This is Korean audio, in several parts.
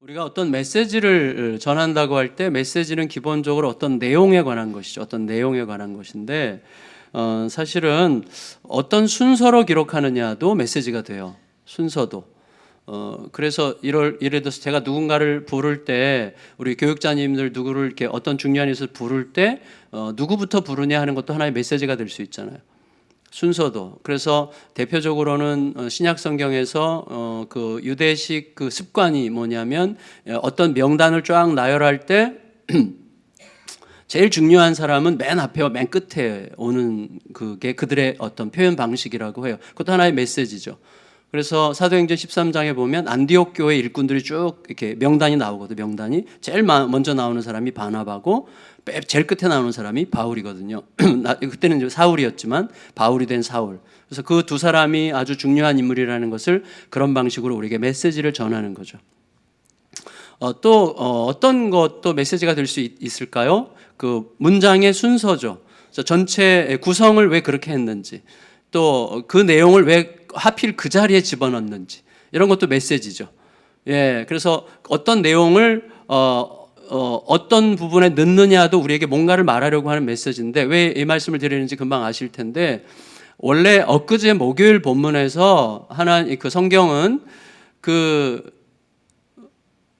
우리가 어떤 메시지를 전한다고 할 때 메시지는 기본적으로 어떤 내용에 관한 것이죠. 어떤 내용에 관한 것인데 사실은 어떤 순서로 기록하느냐도 메시지가 돼요. 순서도. 그래서 예를 들어서 제가 누군가를 부를 때 우리 교육자님들 누구를 이렇게 어떤 중요한 일을 부를 때 누구부터 부르냐 하는 것도 하나의 메시지가 될 수 있잖아요. 순서도. 그래서 대표적으로는 신약 성경에서 그 유대식 그 습관이 뭐냐면 어떤 명단을 쫙 나열할 때 제일 중요한 사람은 맨 앞에와 맨 끝에 오는 그게 그들의 어떤 표현 방식이라고 해요. 그것도 하나의 메시지죠. 그래서 사도행전 13장에 보면 안디옥 교회 일꾼들이 쭉 이렇게 명단이 나오거든요. 명단이 제일 먼저 나오는 사람이 바나바고 제일 끝에 나오는 사람이 바울이거든요. 그때는 이제 사울이었지만 바울이 된 사울. 그래서 그 두 사람이 아주 중요한 인물이라는 것을 그런 방식으로 우리에게 메시지를 전하는 거죠. 또 어떤 것도 메시지가 될 수 있을까요? 그 문장의 순서죠. 그래서 전체 구성을 왜 그렇게 했는지, 또 그 내용을 왜 하필 그 자리에 집어넣는지, 이런 것도 메시지죠. 예, 그래서 어떤 내용을 어떤 부분에 넣느냐도 우리에게 뭔가를 말하려고 하는 메시지인데, 왜 이 말씀을 드리는지 금방 아실 텐데, 원래 엊그제 목요일 본문에서 그 성경은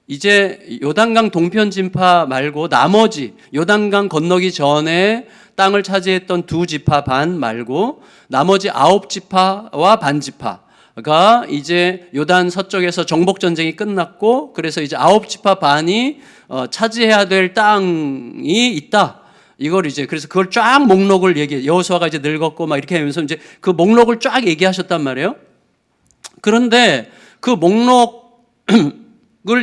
이제 요단강 동편 진파 말고 나머지 요단강 건너기 전에 땅을 차지했던 두 지파 반 말고 나머지 9지파와 반 지파가 이제 요단 서쪽에서 정복 전쟁이 끝났고, 그래서 이제 9지파 반이 차지해야 될 땅이 있다. 이걸 이제 그래서 그걸 쫙 목록을 여호수아가 이제 늙었고 막 이렇게 하면서 이제 그 목록을 쫙 얘기하셨단 말이에요. 그런데 그 목록을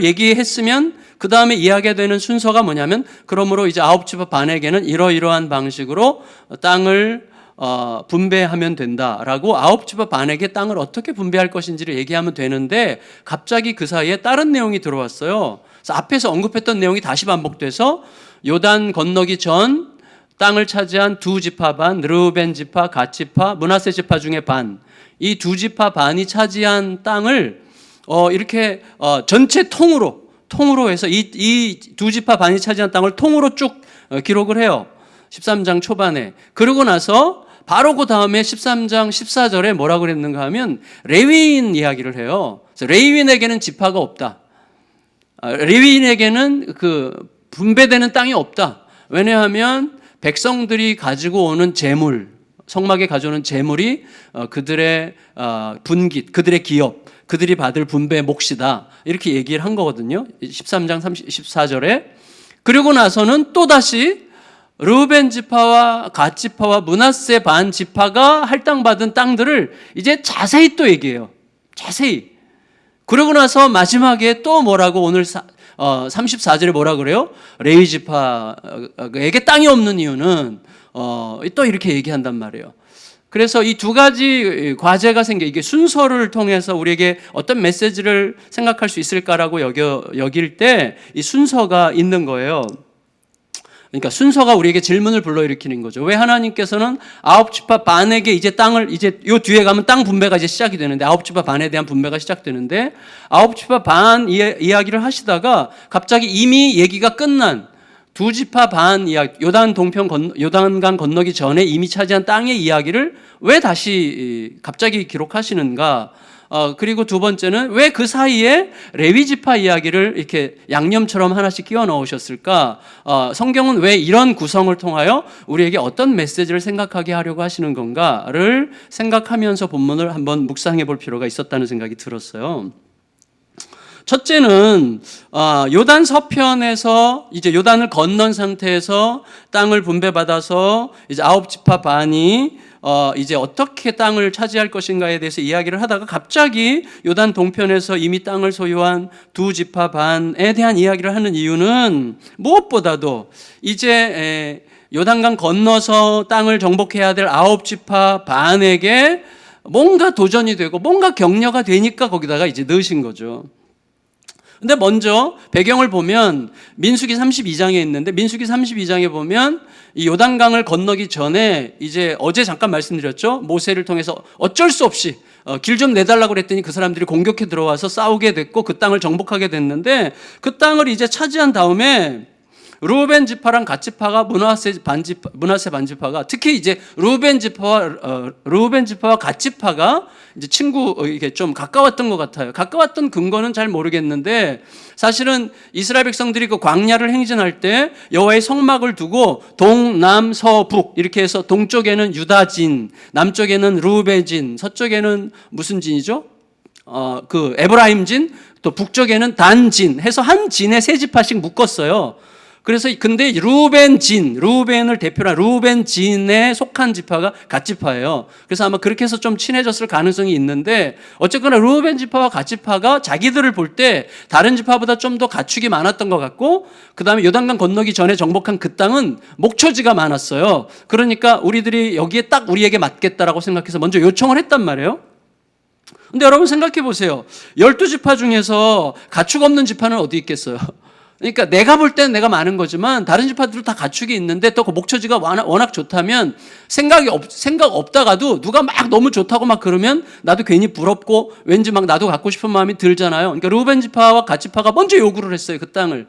얘기했으면 그 다음에 이야기가 되는 순서가 뭐냐면, 그러므로 이제 9지파 반에게는 이러이러한 방식으로 땅을 분배하면 된다라고 9지파 반에게 땅을 어떻게 분배할 것인지를 얘기하면 되는데, 갑자기 그 사이에 다른 내용이 들어왔어요. 그래서 앞에서 언급했던 내용이 다시 반복돼서 요단 건너기 전 땅을 차지한 두 지파 반, 르우벤 지파, 갓 지파, 므낫세 지파 중에 반, 이 두 지파 반이 차지한 땅을 이렇게 전체 통으로 해서 이 두 지파 반이 차지한 땅을 통으로 쭉 기록을 해요. 13장 초반에. 그러고 나서 바로 그 다음에 13장 14절에 뭐라고 그랬는가 하면 레위인 이야기를 해요. 그래서 레위인에게는 지파가 없다. 레위인에게는 그 분배되는 땅이 없다. 왜냐하면 백성들이 가지고 오는 재물, 성막에 가져오는 재물이 그들의 분깃, 그들의 기업, 그들이 받을 분배의 몫이다. 이렇게 얘기를 한 거거든요. 13장 14절에. 그리고 나서는 또다시 르우벤 지파와 갓 지파와 므낫세 반 지파가 할당받은 땅들을 이제 자세히 또 얘기해요. 자세히. 그러고 나서 마지막에 또 뭐라고 오늘 34절에 뭐라 그래요? 레위 지파에게 땅이 없는 이유는 또 이렇게 얘기한단 말이에요. 그래서 이 두 가지 과제가 이게 순서를 통해서 우리에게 어떤 메시지를 생각할 수 있을까라고 여길 때 이 순서가 있는 거예요. 그러니까 순서가 우리에게 질문을 불러일으키는 거죠. 왜 하나님께서는 9지파 반에게 이제 땅을, 이제 요 뒤에 가면 땅 분배가 이제 시작이 되는데, 9지파 반에 대한 분배가 시작되는데, 9지파 반 이야기를 하시다가 갑자기 이미 얘기가 끝난 두 지파 반 이야기, 요단강 건너기 전에 이미 차지한 땅의 이야기를 왜 다시 갑자기 기록하시는가? 그리고 두 번째는 왜 그 사이에 레위 지파 이야기를 이렇게 양념처럼 하나씩 끼워 넣으셨을까? 성경은 왜 이런 구성을 통하여 우리에게 어떤 메시지를 생각하게 하려고 하시는 건가를 생각하면서 본문을 한번 묵상해 볼 필요가 있었다는 생각이 들었어요. 첫째는 요단 서편에서 이제 요단을 건넌 상태에서 땅을 분배받아서 이제 9지파 반이 이제 어떻게 땅을 차지할 것인가에 대해서 이야기를 하다가 갑자기 요단 동편에서 이미 땅을 소유한 두 지파 반에 대한 이야기를 하는 이유는 무엇보다도 이제 요단강 건너서 땅을 정복해야 될 9지파 반에게 뭔가 도전이 되고 뭔가 격려가 되니까 거기다가 이제 넣으신 거죠. 근데 먼저 배경을 보면 민수기 32장에 있는데 민수기 32장에 보면 이 요단강을 건너기 전에 이제 어제 잠깐 말씀드렸죠. 모세를 통해서 어쩔 수 없이 길 좀 내달라고 그랬더니 그 사람들이 공격해 들어와서 싸우게 됐고 그 땅을 정복하게 됐는데 그 땅을 이제 차지한 다음에 루벤 지파랑 갓 지파가 문하세 반지파가 특히 이제 루벤 지파와 갓 지파가 이제 이게 좀 가까웠던 것 같아요. 가까웠던 근거는 잘 모르겠는데 사실은 이스라엘 백성들이 그 광야를 행진할 때 여호와의 성막을 두고 동남 서북 이렇게 해서 동쪽에는 유다진, 남쪽에는 루벤진, 서쪽에는 무슨 진이죠? 그 에브라임진, 또 북쪽에는 단진 해서 한 진에 세 지파씩 묶었어요. 그래서 근데 루벤을 대표로 한 루벤진에 속한 지파가 갓 지파예요. 그래서 아마 그렇게 해서 좀 친해졌을 가능성이 있는데 어쨌거나 루벤 지파와 갓 지파가 자기들을 볼 때 다른 지파보다 좀 더 가축이 많았던 것 같고 그다음에 요단강 건너기 전에 정복한 그 땅은 목초지가 많았어요. 그러니까 우리들이 여기에 딱 우리에게 맞겠다라고 생각해서 먼저 요청을 했단 말이에요. 근데 여러분 생각해 보세요. 12지파 중에서 가축 없는 지파는 어디 있겠어요? 그러니까 내가 볼 때는 내가 많은 거지만 다른 지파들도 다 가축이 있는데 또 그 목초지가 워낙 좋다면 생각 없다가도 누가 막 너무 좋다고 막 그러면 나도 괜히 부럽고 왠지 막 나도 갖고 싶은 마음이 들잖아요. 그러니까 루벤 지파와 갓 지파가 먼저 요구를 했어요. 그 땅을.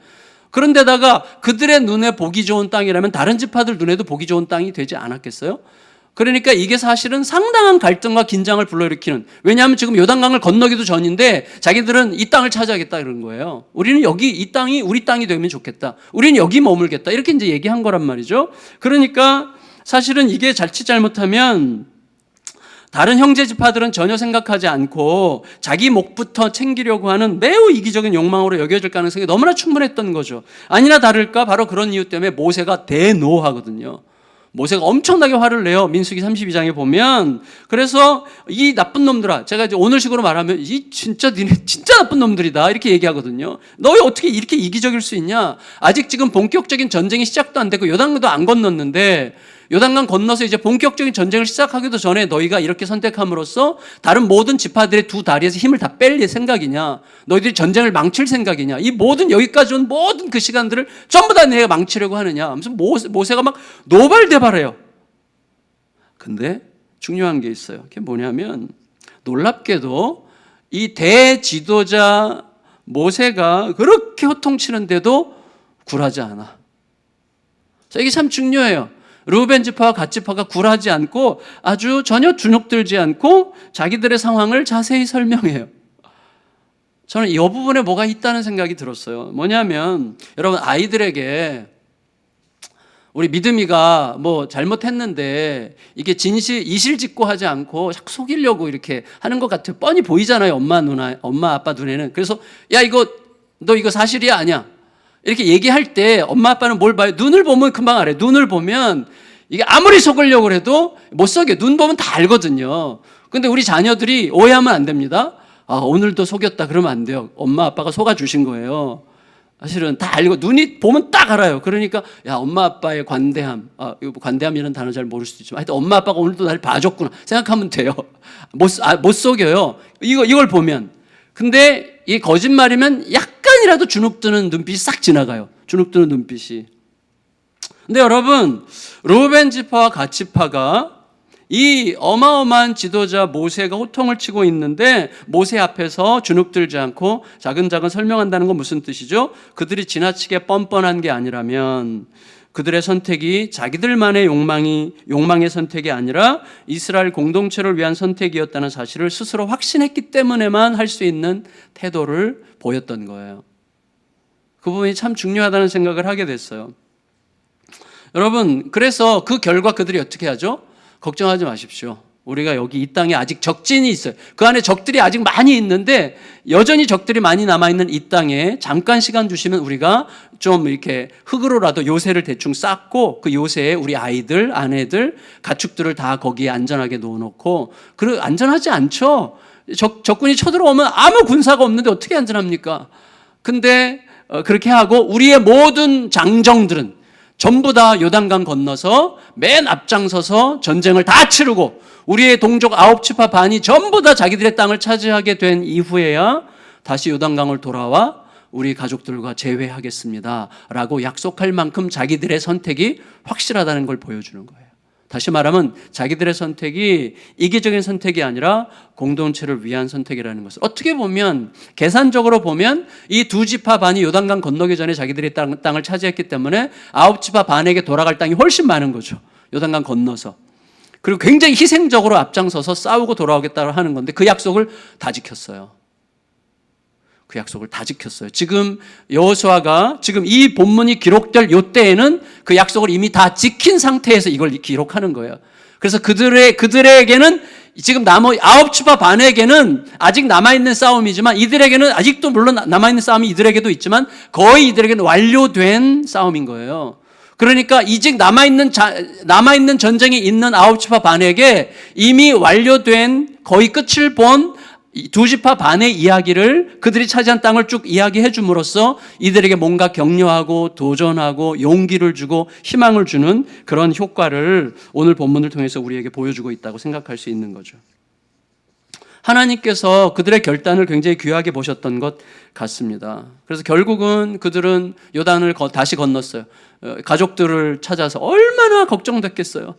그런데다가 그들의 눈에 보기 좋은 땅이라면 다른 지파들 눈에도 보기 좋은 땅이 되지 않았겠어요? 그러니까 이게 사실은 상당한 갈등과 긴장을 불러일으키는, 왜냐하면 지금 요단강을 건너기도 전인데 자기들은 이 땅을 차지하겠다 그런 거예요. 우리는 여기 이 땅이 우리 땅이 되면 좋겠다. 우리는 여기 머물겠다. 이렇게 이제 얘기한 거란 말이죠. 그러니까 사실은 이게 자칫 잘못하면 다른 형제 지파들은 전혀 생각하지 않고 자기 목부터 챙기려고 하는 매우 이기적인 욕망으로 여겨질 가능성이 너무나 충분했던 거죠. 아니나 다를까 바로 그런 이유 때문에 모세가 대노하거든요. 모세가 엄청나게 화를 내요. 민수기 32장에 보면. 그래서 이 나쁜 놈들아, 제가 이제 오늘식으로 말하면 이 진짜 니네 진짜 나쁜 놈들이다 이렇게 얘기하거든요. 너희 어떻게 이렇게 이기적일 수 있냐? 아직 지금 본격적인 전쟁이 시작도 안 되고 요단강도 안 건넜는데 요단강 건너서 이제 본격적인 전쟁을 시작하기도 전에 너희가 이렇게 선택함으로써 다른 모든 지파들의 두 다리에서 힘을 다 뺄 생각이냐? 너희들이 전쟁을 망칠 생각이냐? 이 모든 여기까지 온 모든 그 시간들을 전부 다 내가 망치려고 하느냐? 무슨 모세가 막 노발대발해요. 근데 중요한 게 있어요. 그게 뭐냐면 놀랍게도 이 대지도자 모세가 그렇게 호통치는데도 굴하지 않아. 자, 이게 참 중요해요. 루벤 지파와 갓 지파가 굴하지 않고 아주 전혀 주눅들지 않고 자기들의 상황을 자세히 설명해요. 저는 이 부분에 뭐가 있다는 생각이 들었어요. 뭐냐면 여러분 아이들에게 우리 믿음이가 뭐 잘못했는데 이게 이실직고 하지 않고 자꾸 속이려고 이렇게 하는 것 같아요. 뻔히 보이잖아요. 엄마 아빠 눈에는. 그래서 야 너 이거 사실이야 아니야? 이렇게 얘기할 때 엄마 아빠는 뭘 봐요? 눈을 보면 금방 알아요. 눈을 보면 이게 아무리 속으려고 해도 못 속여. 눈 보면 다 알거든요. 근데 우리 자녀들이 오해하면 안 됩니다. 오늘도 속였다 그러면 안 돼요. 엄마 아빠가 속아주신 거예요. 사실은 다 알고 눈이 보면 딱 알아요. 그러니까 야 엄마 아빠의 관대함, 관대함이라는 단어 잘 모를 수도 있지만 하여튼 엄마 아빠가 오늘도 날 봐줬구나 생각하면 돼요. 못 속여요. 이걸 보면. 근데 이 거짓말이면 약간이라도 주눅드는 눈빛이 싹 지나가요. 주눅드는 눈빛이. 근데 여러분 루벤 지파와 갓 지파가 이 어마어마한 지도자 모세가 호통을 치고 있는데 모세 앞에서 주눅들지 않고 자근자근 설명한다는 건 무슨 뜻이죠? 그들이 지나치게 뻔뻔한 게 아니라면 그들의 선택이 자기들만의 욕망의 선택이 아니라 이스라엘 공동체를 위한 선택이었다는 사실을 스스로 확신했기 때문에만 할 수 있는 태도를 보였던 거예요. 그 부분이 참 중요하다는 생각을 하게 됐어요. 여러분, 그래서 그 결과 그들이 어떻게 하죠? 걱정하지 마십시오. 우리가 여기 이 땅에 아직 적진이 있어요. 그 안에 적들이 아직 많이 있는데 여전히 적들이 많이 남아있는 이 땅에 잠깐 시간 주시면 우리가 좀 이렇게 흙으로라도 요새를 대충 쌓고 그 요새에 우리 아이들, 아내들, 가축들을 다 거기에 안전하게 놓아놓고 안전하지 않죠. 적군이 쳐들어오면 아무 군사가 없는데 어떻게 안전합니까? 근데 그렇게 하고 우리의 모든 장정들은 전부 다 요단강 건너서 맨 앞장서서 전쟁을 다 치르고 우리의 동족 9지파 반이 전부 다 자기들의 땅을 차지하게 된 이후에야 다시 요단강을 돌아와 우리 가족들과 재회하겠습니다 라고 약속할 만큼 자기들의 선택이 확실하다는 걸 보여주는 거예요. 다시 말하면 자기들의 선택이 이기적인 선택이 아니라 공동체를 위한 선택이라는 것을, 어떻게 보면 계산적으로 보면 이 두 지파 반이 요단강 건너기 전에 자기들이 땅을 차지했기 때문에 아홉 지파 반에게 돌아갈 땅이 훨씬 많은 거죠. 요단강 건너서. 그리고 굉장히 희생적으로 앞장서서 싸우고 돌아오겠다고 하는 건데 그 약속을 다 지켰어요. 그 약속을 다 지켰어요. 지금 여호수아가 지금 이 본문이 기록될 이때에는 그 약속을 이미 다 지킨 상태에서 이걸 기록하는 거예요. 그래서 그들에게는 지금 아홉 지파 반에게는 아직 남아있는 싸움이지만, 이들에게는 아직도 물론 남아있는 싸움이 이들에게도 있지만 거의 이들에게는 완료된 싸움인 거예요. 그러니까 이직 남아있는 전쟁이 있는 아홉 지파 반에게 이미 완료된 거의 끝을 본 두 지파 반의 이야기를, 그들이 차지한 땅을 쭉 이야기해 줌으로써 이들에게 뭔가 격려하고 도전하고 용기를 주고 희망을 주는 그런 효과를 오늘 본문을 통해서 우리에게 보여주고 있다고 생각할 수 있는 거죠. 하나님께서 그들의 결단을 굉장히 귀하게 보셨던 것 같습니다. 그래서 결국은 그들은 요단을 다시 건넜어요. 가족들을 찾아서 얼마나 걱정됐겠어요.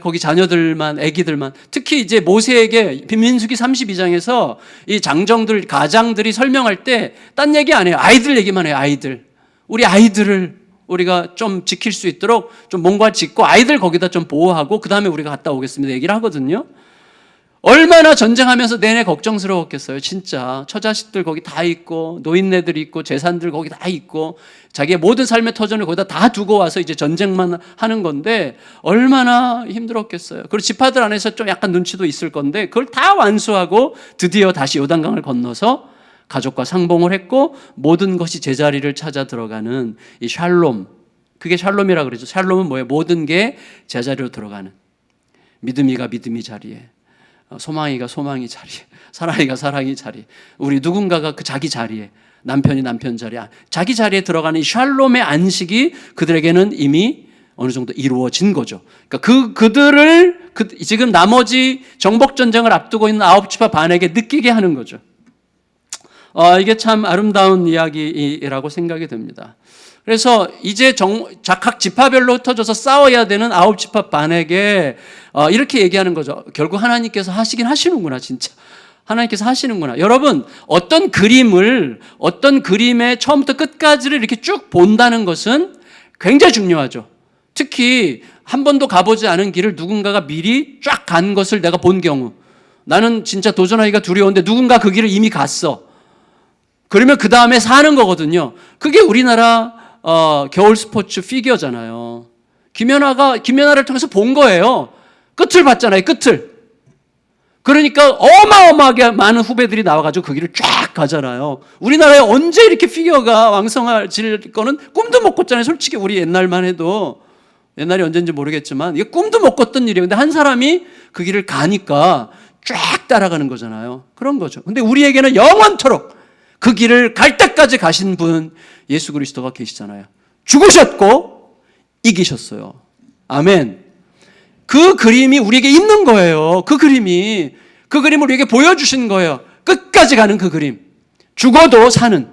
거기 자녀들만, 아기들만. 특히 이제 모세에게 민수기 32장에서 이 장정들, 가장들이 설명할 때 딴 얘기 안 해요. 아이들 얘기만 해요. 아이들. 우리 아이들을 우리가 좀 지킬 수 있도록 좀 뭔가 짓고 아이들 거기다 좀 보호하고 그 다음에 우리가 갔다 오겠습니다 얘기를 하거든요. 얼마나 전쟁하면서 내내 걱정스러웠겠어요. 진짜 처자식들 거기 다 있고 노인네들이 있고 재산들 거기 다 있고 자기의 모든 삶의 터전을 거기다 다 두고 와서 이제 전쟁만 하는 건데 얼마나 힘들었겠어요. 그리고 지파들 안에서 좀 약간 눈치도 있을 건데 그걸 다 완수하고 드디어 다시 요단강을 건너서 가족과 상봉을 했고 모든 것이 제자리를 찾아 들어가는 이 샬롬, 그게 샬롬이라 그러죠. 샬롬은 뭐예요? 모든 게 제자리로 들어가는, 믿음이가 믿음이 자리에, 소망이가 소망이 자리에, 사랑이가 사랑이 자리에, 우리 누군가가 그 자기 자리에, 남편이 남편 자리에, 자기 자리에 들어가는 이 샬롬의 안식이 그들에게는 이미 어느 정도 이루어진 거죠. 그러니까 그들을 지금 나머지 정복 전쟁을 앞두고 있는 아홉 지파 반에게 느끼게 하는 거죠. 이게 참 아름다운 이야기라고 생각이 듭니다. 그래서 이제 각 지파별로 흩어져서 싸워야 되는 아홉 지파 반에게 이렇게 얘기하는 거죠. 결국 하나님께서 하시긴 하시는구나, 진짜. 하나님께서 하시는구나. 여러분, 어떤 그림의 처음부터 끝까지를 이렇게 쭉 본다는 것은 굉장히 중요하죠. 특히 한 번도 가보지 않은 길을 누군가가 미리 쫙 간 것을 내가 본 경우, 나는 진짜 도전하기가 두려운데 누군가 그 길을 이미 갔어. 그러면 그 다음에 사는 거거든요. 그게 우리나라 겨울 스포츠 피겨잖아요. 김연아를 통해서 본 거예요. 끝을 봤잖아요, 끝을. 그러니까 어마어마하게 많은 후배들이 나와가지고 그 길을 쫙 가잖아요. 우리나라에 언제 이렇게 피겨가 왕성해질 거는 꿈도 못 꿨잖아요. 솔직히 우리 옛날만 해도, 옛날이 언제인지 모르겠지만 이게 꿈도 못 꿨던 일이에요. 근데 한 사람이 그 길을 가니까 쫙 따라가는 거잖아요. 그런 거죠. 근데 우리에게는 영원토록 그 길을 갈 때까지 가신 분 예수 그리스도가 계시잖아요. 죽으셨고 이기셨어요. 아멘. 그 그림이 우리에게 있는 거예요. 그 그림을 우리에게 보여주신 거예요. 끝까지 가는 그 그림. 죽어도 사는.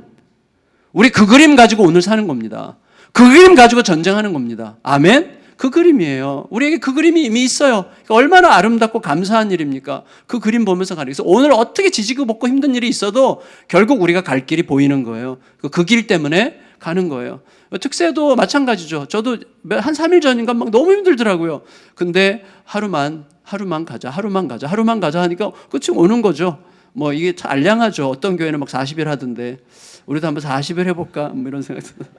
우리 그 그림 가지고 오늘 사는 겁니다. 그 그림 가지고 전쟁하는 겁니다. 아멘. 그 그림이에요. 우리에게 그 그림이 이미 있어요. 그러니까 얼마나 아름답고 감사한 일입니까? 그 그림 보면서 가는. 그래서 오늘 어떻게 지지고 볶고 힘든 일이 있어도 결국 우리가 갈 길이 보이는 거예요. 그 길 때문에 가는 거예요. 특세도 마찬가지죠. 저도 한 3일 전인가 막 너무 힘들더라고요. 근데 하루만 가자 하니까 끝이 오는 거죠. 뭐 이게 참 알량하죠. 어떤 교회는 막 40일 하던데 우리도 한번 40일 해볼까? 뭐 이런 생각이 듭니다.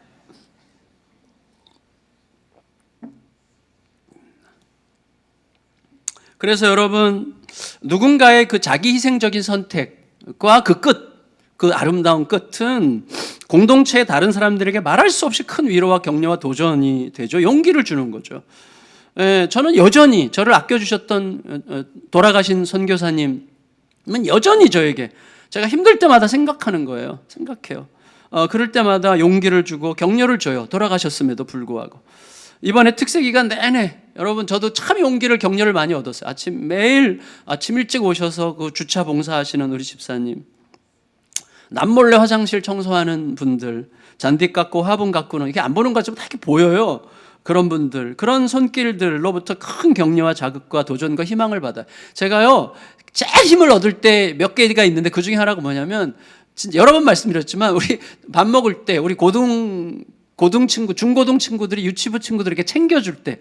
그래서 여러분, 누군가의 그 자기 희생적인 선택과 그 아름다운 끝은 공동체의 다른 사람들에게 말할 수 없이 큰 위로와 격려와 도전이 되죠. 용기를 주는 거죠. 저는 여전히 저를 아껴주셨던 돌아가신 선교사님은 여전히 저에게 제가 힘들 때마다 생각하는 거예요. 생각해요. 그럴 때마다 용기를 주고 격려를 줘요. 돌아가셨음에도 불구하고. 이번에 특세 기간 내내 여러분 저도 참 용기를 격려를 많이 얻었어요. 매일 아침 일찍 오셔서 그 주차 봉사하시는 우리 집사님, 남몰래 화장실 청소하는 분들, 잔디 깎고 화분 가꾸는, 이게 안 보는 것 같지만 다 이렇게 보여요. 그런 분들, 그런 손길들로부터 큰 격려와 자극과 도전과 희망을 받아요. 제가요, 제일 힘을 얻을 때 몇 개가 있는데 그 중에 하나가 뭐냐면, 진짜 여러 번 말씀드렸지만, 우리 밥 먹을 때, 우리 고등 친구, 중고등 친구들이 유치부 친구들에게 챙겨줄 때,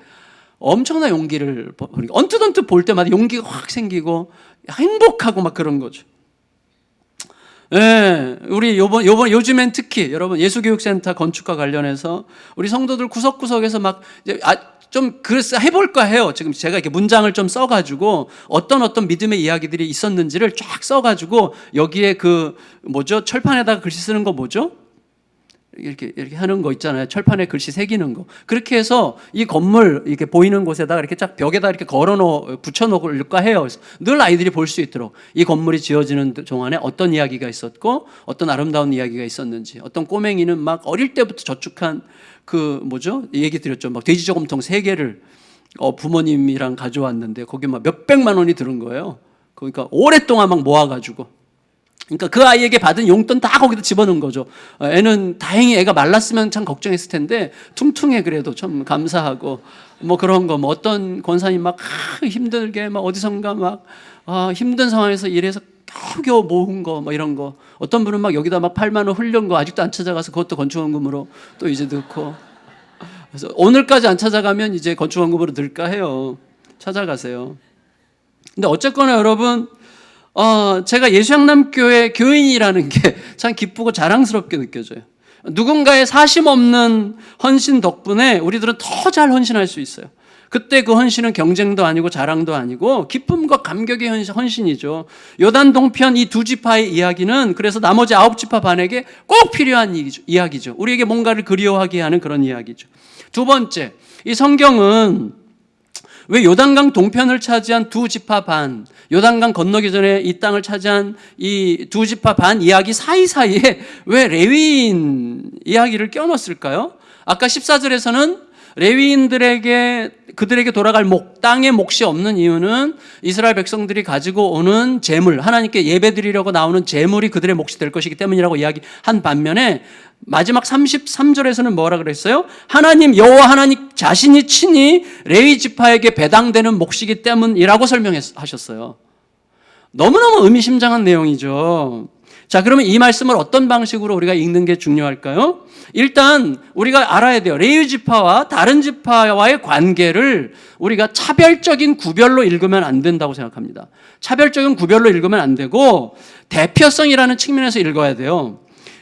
엄청난 용기를, 언뜻 볼 때마다 용기가 확 생기고, 행복하고 막 그런 거죠. 예, 우리 요즘엔 특히 여러분 예수교육센터 건축과 관련해서 우리 성도들 구석구석에서 막 좀 그래서 해볼까 해요. 지금 제가 이렇게 문장을 좀 써가지고 어떤 믿음의 이야기들이 있었는지를 쫙 써가지고 여기에 그 뭐죠? 철판에다가 글씨 쓰는 거 뭐죠? 이렇게 하는 거 있잖아요. 철판에 글씨 새기는 거. 그렇게 해서 이 건물 이렇게 보이는 곳에다가 이렇게 쫙 벽에다 이렇게 붙여놓을까 해요. 늘 아이들이 볼 수 있도록 이 건물이 지어지는 동안에 어떤 이야기가 있었고 어떤 아름다운 이야기가 있었는지, 어떤 꼬맹이는 막 어릴 때부터 저축한 그 뭐죠? 얘기 드렸죠. 막 돼지 저금통 3개를 부모님이랑 가져왔는데 거기 막 몇백만 원이 들은 거예요. 그러니까 오랫동안 막 모아가지고. 그러니까 그 아이에게 받은 용돈 다 거기다 집어넣은 거죠. 애는 다행히 애가 말랐으면 참 걱정했을 텐데 퉁퉁해. 그래도 참 감사하고 뭐 그런 거. 뭐 어떤 권사님 막 힘들게 막 어디선가 막 힘든 상황에서 일해서 겨우 모은 거 뭐 이런 거. 어떤 분은 막 여기다 막 8만 원 흘린 거 아직도 안 찾아가서 그것도 건축원금으로 또 이제 넣고. 그래서 오늘까지 안 찾아가면 이제 건축원금으로 넣을까 해요. 찾아가세요. 근데 어쨌거나 여러분, 제가 예수양남교회 교인이라는 게 참 기쁘고 자랑스럽게 느껴져요. 누군가의 사심 없는 헌신 덕분에 우리들은 더 잘 헌신할 수 있어요. 그때 그 헌신은 경쟁도 아니고 자랑도 아니고 기쁨과 감격의 헌신이죠. 요단 동편 이 2지파의 이야기는 그래서 나머지 9지파 반에게 꼭 필요한 이야기죠. 우리에게 뭔가를 그리워하게 하는 그런 이야기죠. 두 번째, 이 성경은 왜 요단강 동편을 차지한 2지파 반, 요단강 건너기 전에 이 땅을 차지한 이 2지파 반 이야기 사이사이에 왜 레위인 이야기를 껴넣었을까요? 아까 14절에서는 레위인들에게 그들에게 돌아갈 땅의 몫이 없는 이유는 이스라엘 백성들이 가지고 오는 재물, 하나님께 예배드리려고 나오는 재물이 그들의 몫이 될 것이기 때문이라고 이야기한 반면에 마지막 33절에서는 뭐라 그랬어요? 하나님 여호와 하나님 자신이 친히 레위 지파에게 배당되는 몫이기 때문이라고 설명하셨어요. 너무너무 의미심장한 내용이죠. 자, 그러면 이 말씀을 어떤 방식으로 우리가 읽는 게 중요할까요? 일단 우리가 알아야 돼요. 레위 지파와 다른 지파와의 관계를 우리가 차별적인 구별로 읽으면 안 된다고 생각합니다. 차별적인 구별로 읽으면 안 되고 대표성이라는 측면에서 읽어야 돼요.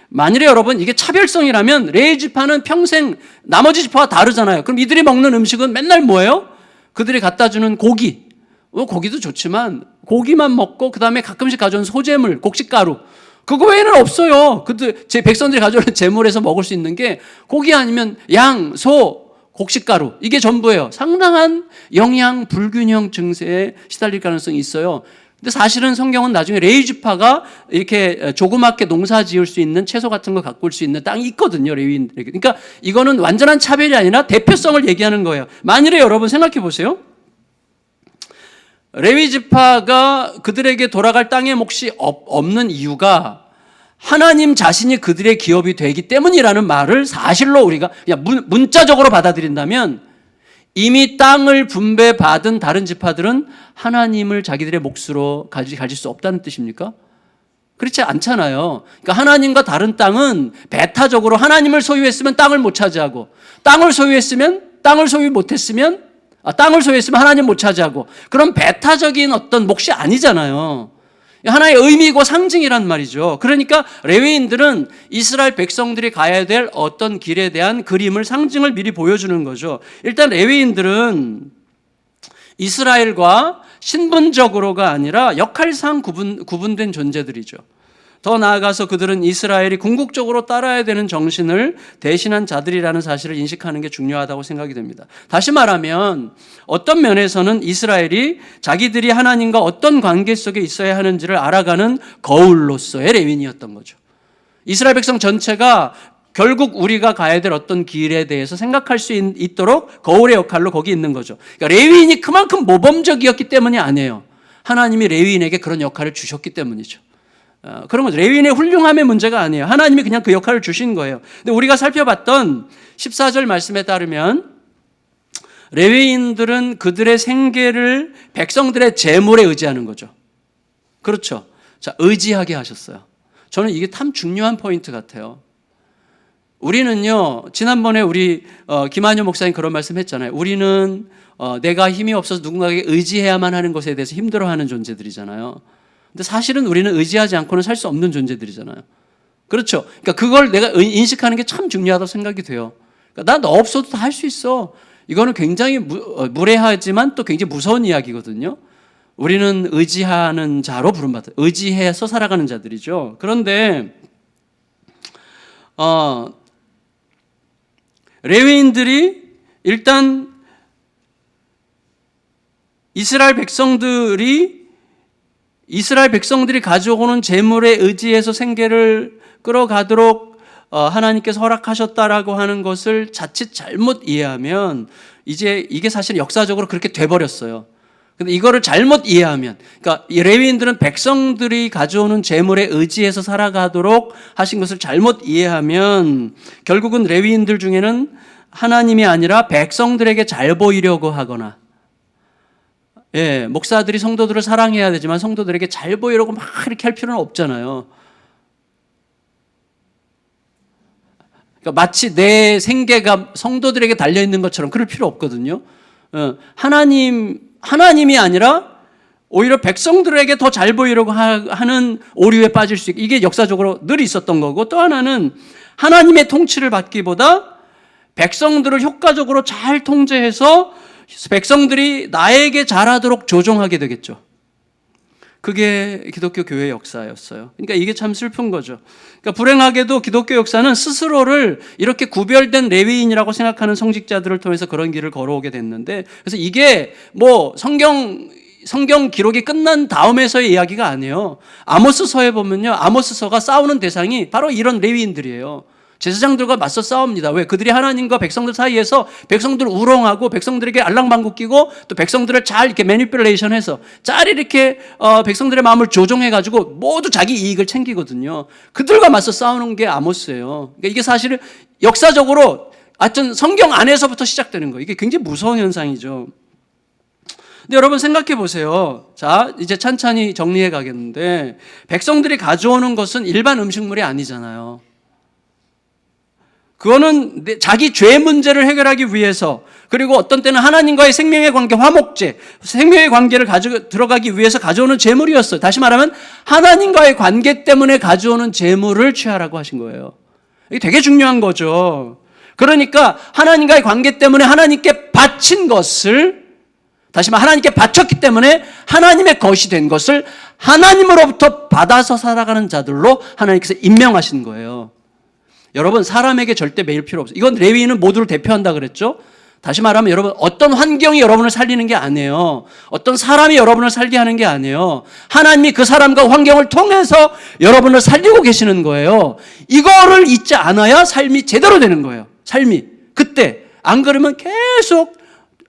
만일에 여러분 이게 차별성이라면 레위 지파는 평생 나머지 지파와 다르잖아요. 그럼 이들이 먹는 음식은 맨날 뭐예요? 그들이 갖다 주는 고기. 고기도 좋지만 고기만 먹고 그 다음에 가끔씩 가져온 소재물, 곡식가루, 그거 외에는 없어요. 제 백성들이 가져오는 재물에서 먹을 수 있는 게 고기 아니면 양, 소, 곡식가루, 이게 전부예요. 상당한 영양 불균형 증세에 시달릴 가능성이 있어요. 근데 사실은 성경은 나중에 레위 지파가 이렇게 조그맣게 농사 지을 수 있는 채소 같은 거 가꿀 수 있는 땅이 있거든요, 레위인들에게. 그러니까 이거는 완전한 차별이 아니라 대표성을 얘기하는 거예요. 만일에 여러분 생각해 보세요. 레위 지파가 그들에게 돌아갈 땅의 몫이 없는 이유가 하나님 자신이 그들의 기업이 되기 때문이라는 말을 사실로 우리가 그냥 문자적으로 받아들인다면 이미 땅을 분배받은 다른 지파들은 하나님을 자기들의 몫으로 가질 수 없다는 뜻입니까? 그렇지 않잖아요. 그러니까 하나님과 다른 땅은 배타적으로 하나님을 소유했으면 땅을 못 차지하고 땅을 소유했으면 하나님 못 차지하고, 그런 배타적인 어떤 몫이 아니잖아요. 하나의 의미고 상징이란 말이죠. 그러니까 레위인들은 이스라엘 백성들이 가야 될 어떤 길에 대한 그림을, 상징을 미리 보여주는 거죠. 일단 레위인들은 이스라엘과 신분적으로가 아니라 역할상 구분된 존재들이죠. 더 나아가서 그들은 이스라엘이 궁극적으로 따라야 되는 정신을 대신한 자들이라는 사실을 인식하는 게 중요하다고 생각이 됩니다. 다시 말하면 어떤 면에서는 이스라엘이 자기들이 하나님과 어떤 관계 속에 있어야 하는지를 알아가는 거울로서의 레위인이었던 거죠. 이스라엘 백성 전체가 결국 우리가 가야 될 어떤 길에 대해서 생각할 수 있도록 거울의 역할로 거기 있는 거죠. 그러니까 레위인이 그만큼 모범적이었기 때문이 아니에요. 하나님이 레위인에게 그런 역할을 주셨기 때문이죠. 그런 거죠. 레위인의 훌륭함의 문제가 아니에요. 하나님이 그냥 그 역할을 주신 거예요. 근데 우리가 살펴봤던 14절 말씀에 따르면 레위인들은 그들의 생계를 백성들의 재물에 의지하는 거죠. 그렇죠. 자, 의지하게 하셨어요. 저는 이게 참 중요한 포인트 같아요. 우리는요, 지난번에 우리 김한효 목사님 그런 말씀 했잖아요. 우리는 내가 힘이 없어서 누군가에게 의지해야만 하는 것에 대해서 힘들어하는 존재들이잖아요. 근데 사실은 우리는 의지하지 않고는 살 수 없는 존재들이잖아요. 그렇죠. 그러니까 그걸 내가 인식하는 게 참 중요하다고 생각이 돼요. 그러니까 나 너 없어도 다 할 수 있어. 이거는 굉장히 무례하지만 또 굉장히 무서운 이야기거든요. 우리는 의지하는 자로 부름받아요. 의지해서 살아가는 자들이죠. 그런데 레위인들이 일단 이스라엘 백성들이 가져오는 재물에 의지해서 생계를 끌어가도록 하나님께서 허락하셨다라고 하는 것을 자칫 잘못 이해하면 이제 이게 사실 역사적으로 그렇게 돼버렸어요. 근데 이거를 잘못 이해하면, 그러니까 이 레위인들은 백성들이 가져오는 재물에 의지해서 살아가도록 하신 것을 잘못 이해하면 결국은 레위인들 중에는 하나님이 아니라 백성들에게 잘 보이려고 하거나, 목사들이 성도들을 사랑해야 되지만 성도들에게 잘 보이려고 막 이렇게 할 필요는 없잖아요. 그러니까 마치 내 생계가 성도들에게 달려있는 것처럼 그럴 필요 없거든요. 하나님이 아니라 오히려 백성들에게 더 잘 보이려고 하는 오류에 빠질 수 있고, 이게 역사적으로 늘 있었던 거고, 또 하나는 하나님의 통치를 받기보다 백성들을 효과적으로 잘 통제해서 백성들이 나에게 잘하도록 조종하게 되겠죠. 그게 기독교 교회의 역사였어요. 그러니까 이게 참 슬픈 거죠. 그러니까 불행하게도 기독교 역사는 스스로를 이렇게 구별된 레위인이라고 생각하는 성직자들을 통해서 그런 길을 걸어오게 됐는데, 그래서 이게 뭐 성경 기록이 끝난 다음에서의 이야기가 아니에요. 아모스서에 보면요, 아모스서가 싸우는 대상이 바로 이런 레위인들이에요. 제사장들과 맞서 싸웁니다. 왜? 그들이 하나님과 백성들 사이에서 백성들을 우롱하고 백성들에게 알랑방구 끼고 또 백성들을 잘 이렇게 매니플레이션해서 잘 이렇게 백성들의 마음을 조종해가지고 모두 자기 이익을 챙기거든요. 그들과 맞서 싸우는 게 아모스예요. 그러니까 이게 사실은 역사적으로 하여튼 성경 안에서부터 시작되는 거예요. 이게 굉장히 무서운 현상이죠. 근데 여러분 생각해 보세요. 자, 이제 찬찬히 정리해 가겠는데, 백성들이 가져오는 것은 일반 음식물이 아니잖아요. 그거는 자기 죄 문제를 해결하기 위해서, 그리고 어떤 때는 하나님과의 생명의 관계, 화목제, 생명의 관계를 들어가기 위해서 가져오는 재물이었어요. 다시 말하면 하나님과의 관계 때문에 가져오는 재물을 취하라고 하신 거예요. 이게 되게 중요한 거죠. 그러니까 하나님과의 관계 때문에 하나님께 바친 것을, 다시 말해 하나님께 바쳤기 때문에 하나님의 것이 된 것을 하나님으로부터 받아서 살아가는 자들로 하나님께서 임명하신 거예요. 여러분, 사람에게 절대 매일 필요 없어요. 이건 레위인은 모두를 대표한다 그랬죠. 다시 말하면 여러분, 어떤 환경이 여러분을 살리는 게 아니에요. 어떤 사람이 여러분을 살게 하는 게 아니에요. 하나님이 그 사람과 환경을 통해서 여러분을 살리고 계시는 거예요. 이거를 잊지 않아야 삶이 제대로 되는 거예요. 삶이. 그때 안 그러면 계속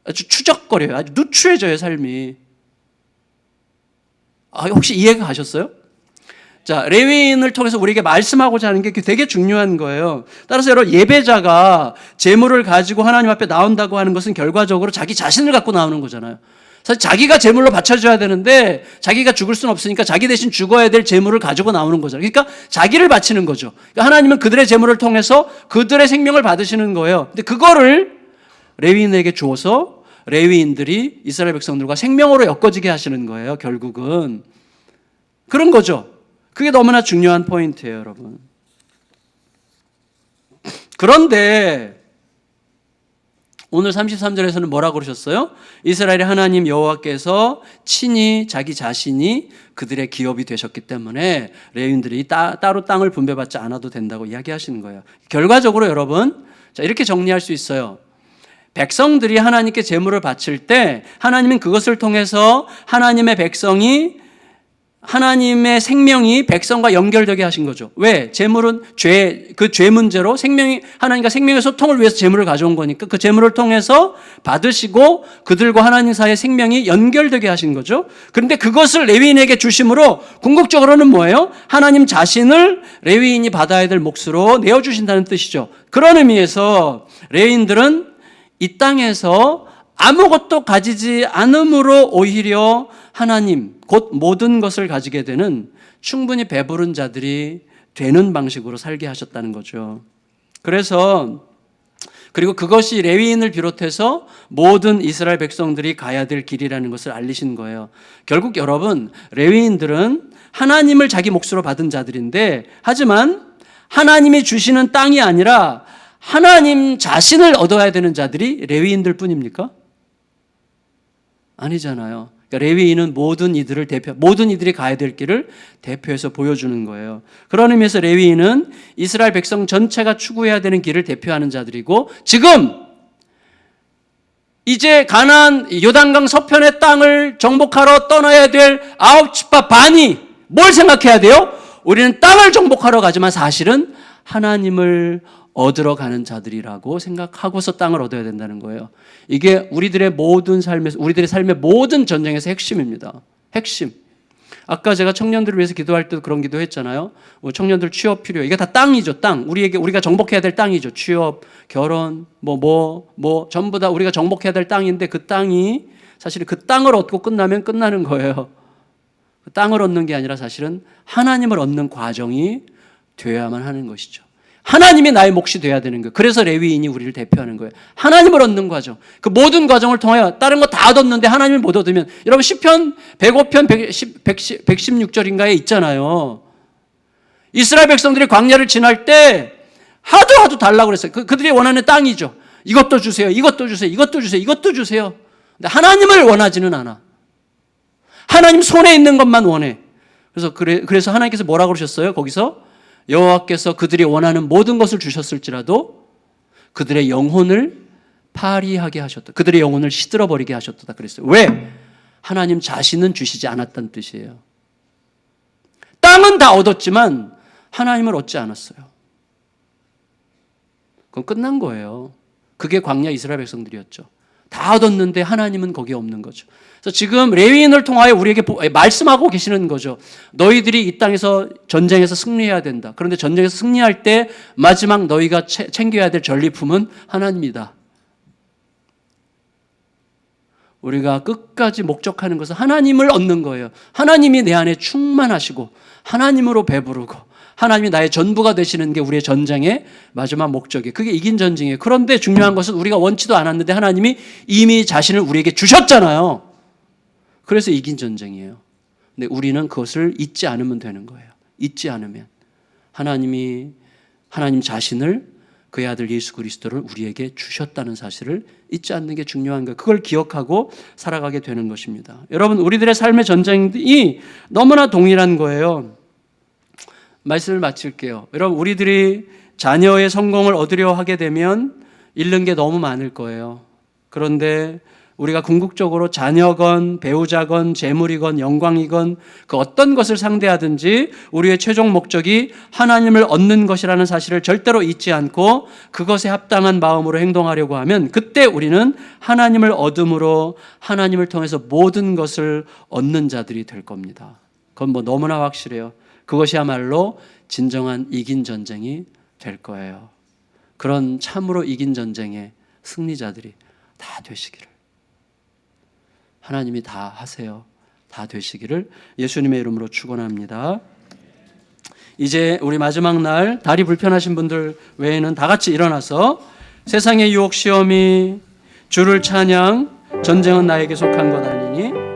아주 추적거려요. 아주 누추해져요, 삶이. 혹시 이해가 가셨어요? 자, 레위인을 통해서 우리에게 말씀하고자 하는 게 되게 중요한 거예요. 따라서 여러분, 예배자가 재물을 가지고 하나님 앞에 나온다고 하는 것은 결과적으로 자기 자신을 갖고 나오는 거잖아요. 사실 자기가 재물로 바쳐줘야 되는데 자기가 죽을 수는 없으니까 자기 대신 죽어야 될 재물을 가지고 나오는 거잖아요. 그러니까 자기를 바치는 거죠. 그러니까 하나님은 그들의 재물을 통해서 그들의 생명을 받으시는 거예요. 근데 그거를 레위인에게 주어서 레위인들이 이스라엘 백성들과 생명으로 엮어지게 하시는 거예요. 결국은 그런 거죠. 그게 너무나 중요한 포인트예요, 여러분. 그런데 오늘 33절에서는 뭐라고 그러셨어요? 이스라엘의 하나님 여호와께서 친히 자기 자신이 그들의 기업이 되셨기 때문에 레위인들이 따로 땅을 분배받지 않아도 된다고 이야기하시는 거예요. 결과적으로 여러분, 자, 이렇게 정리할 수 있어요. 백성들이 하나님께 제물을 바칠 때 하나님은 그것을 통해서 하나님의 백성이 하나님의 생명이 백성과 연결되게 하신 거죠. 왜? 재물은 그 죄 문제로 하나님과 생명의 소통을 위해서 재물을 가져온 거니까 그 재물을 통해서 받으시고 그들과 하나님 사이의 생명이 연결되게 하신 거죠. 그런데 그것을 레위인에게 주심으로 궁극적으로는 뭐예요? 하나님 자신을 레위인이 받아야 될 몫으로 내어주신다는 뜻이죠. 그런 의미에서 레위인들은 이 땅에서 아무것도 가지지 않음으로 오히려 하나님, 곧 모든 것을 가지게 되는 충분히 배부른 자들이 되는 방식으로 살게 하셨다는 거죠. 그리고 그것이 레위인을 비롯해서 모든 이스라엘 백성들이 가야 될 길이라는 것을 알리신 거예요. 결국 여러분, 레위인들은 하나님을 자기 몫으로 받은 자들인데, 하지만 하나님이 주시는 땅이 아니라 하나님 자신을 얻어야 되는 자들이 레위인들 뿐입니까? 아니잖아요. 그러니까 레위인은 모든 이들이 가야 될 길을 대표해서 보여주는 거예요. 그런 의미에서 레위인은 이스라엘 백성 전체가 추구해야 되는 길을 대표하는 자들이고, 지금 이제 가나안 요단강 서편의 땅을 정복하러 떠나야 될 9지파 반이 뭘 생각해야 돼요? 우리는 땅을 정복하러 가지만 사실은 하나님을 얻으러 가는 자들이라고 생각하고서 땅을 얻어야 된다는 거예요. 이게 우리들의 삶의 모든 전쟁에서 핵심입니다. 핵심. 아까 제가 청년들을 위해서 기도할 때도 그런 기도 했잖아요. 청년들 취업 필요. 이게 다 땅이죠, 땅. 우리가 정복해야 될 땅이죠. 취업, 결혼, 전부 다 우리가 정복해야 될 땅인데 그 땅이 사실 그 땅을 얻고 끝나면 끝나는 거예요. 그 땅을 얻는 게 아니라 사실은 하나님을 얻는 과정이 되어야만 하는 것이죠. 하나님이 나의 몫이 돼야 되는 거예요. 그래서 레위인이 우리를 대표하는 거예요. 하나님을 얻는 과정. 그 모든 과정을 통하여 다른 거 다 얻었는데 하나님을 못 얻으면, 여러분 시편 105편 116절인가에 있잖아요. 이스라엘 백성들이 광야를 지날 때 하도 달라고 그랬어요. 그들이 원하는 땅이죠. 이것도 주세요. 이것도 주세요. 이것도 주세요. 이것도 주세요. 근데 하나님을 원하지는 않아. 하나님 손에 있는 것만 원해. 그래서 하나님께서 뭐라고 그러셨어요? 거기서 여호와께서 그들이 원하는 모든 것을 주셨을지라도 그들의 영혼을 파리하게 하셨다. 그들의 영혼을 시들어버리게 하셨다 그랬어요. 왜? 하나님 자신은 주시지 않았다는 뜻이에요. 땅은 다 얻었지만 하나님을 얻지 않았어요. 그건 끝난 거예요. 그게 광야 이스라엘 백성들이었죠. 다 얻었는데 하나님은 거기에 없는 거죠. 그래서 지금 레위인을 통하여 우리에게 말씀하고 계시는 거죠. 너희들이 이 땅에서 전쟁에서 승리해야 된다. 그런데 전쟁에서 승리할 때 마지막 너희가 챙겨야 될 전리품은 하나님이다. 우리가 끝까지 목적하는 것은 하나님을 얻는 거예요. 하나님이 내 안에 충만하시고 하나님으로 배부르고 하나님이 나의 전부가 되시는 게 우리의 전쟁의 마지막 목적이에요. 그게 이긴 전쟁이에요. 그런데 중요한 것은 우리가 원치도 않았는데 하나님이 이미 자신을 우리에게 주셨잖아요. 그래서 이긴 전쟁이에요. 근데 우리는 그것을 잊지 않으면 되는 거예요. 잊지 않으면 하나님 자신을 그의 아들 예수 그리스도를 우리에게 주셨다는 사실을 잊지 않는 게 중요한 거예요. 그걸 기억하고 살아가게 되는 것입니다. 여러분, 우리들의 삶의 전쟁이 너무나 동일한 거예요. 말씀을 마칠게요. 여러분, 우리들이 자녀의 성공을 얻으려 하게 되면 잃는 게 너무 많을 거예요. 그런데 우리가 궁극적으로 자녀건 배우자건 재물이건 영광이건 그 어떤 것을 상대하든지 우리의 최종 목적이 하나님을 얻는 것이라는 사실을 절대로 잊지 않고 그것에 합당한 마음으로 행동하려고 하면 그때 우리는 하나님을 얻음으로 하나님을 통해서 모든 것을 얻는 자들이 될 겁니다. 그건 너무나 확실해요. 그것이야말로 진정한 이긴 전쟁이 될 거예요. 그런 참으로 이긴 전쟁의 승리자들이 다 되시기를. 하나님이 다 하세요. 다 되시기를 예수님의 이름으로 축원합니다. 이제 우리 마지막 날 다리 불편하신 분들 외에는 다 같이 일어나서 세상의 유혹 시험이 주를 찬양 전쟁은 나에게 속한 것 아니니